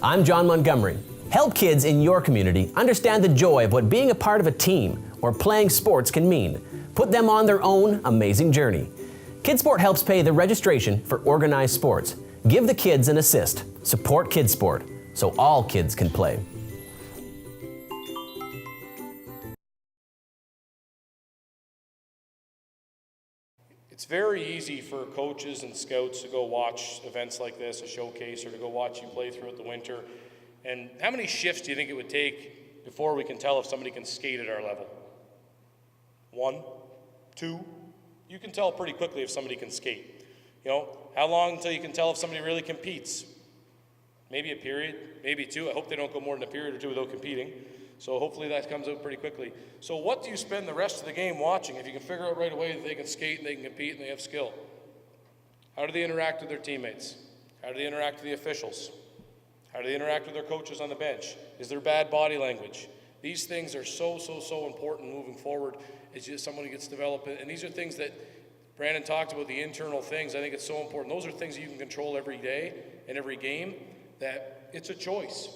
I'm John Montgomery. Help kids in your community understand the joy of what being a part of a team or playing sports can mean. Put them on their own amazing journey. KidSport helps pay the registration for organized sports. Give the kids an assist. Support KidSport so all kids can play. It's very easy for coaches and scouts to go watch events like this, a showcase, or to go watch you play throughout the winter. And how many shifts do you think it would take before we can tell if somebody can skate at our level? 1, 2? You can tell pretty quickly if somebody can skate. You know, how long until you can tell if somebody really competes? Maybe a period, maybe 2. I hope they don't go more than a period or 2 without competing. So hopefully that comes out pretty quickly. So what do you spend the rest of the game watching if you can figure out right away that they can skate and they can compete and they have skill? How do they interact with their teammates? How do they interact with the officials? How do they interact with their coaches on the bench? Is there bad body language? These things are so important moving forward as just someone who gets developed. And these are things that Brandon talked about, the internal things. I think it's so important. Those are things that you can control every day and every game, that it's a choice.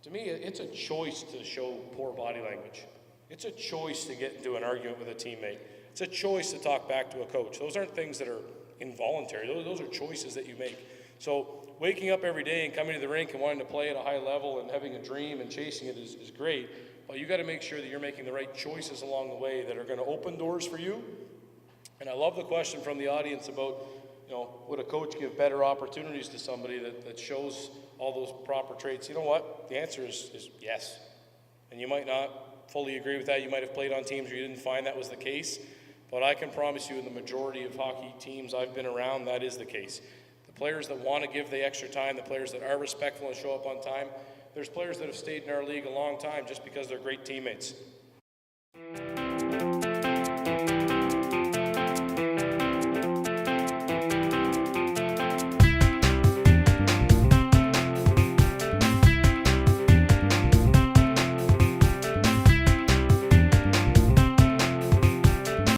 To me, it's a choice to show poor body language. It's a choice to get into an argument with a teammate. It's a choice to talk back to a coach. Those aren't things that are involuntary. Those are choices that you make. So waking up every day and coming to the rink and wanting to play at a high level and having a dream and chasing it is great, but you got to make sure that you're making the right choices along the way that are going to open doors for you. And I love the question from the audience about, you know, would a coach give better opportunities to somebody that shows all those proper traits? You know what? The answer is yes. And you might not fully agree with that. You might have played on teams where you didn't find that was the case. But I can promise you in the majority of hockey teams I've been around, that is the case. The players that want to give the extra time, the players that are respectful and show up on time, there's players that have stayed in our league a long time just because they're great teammates.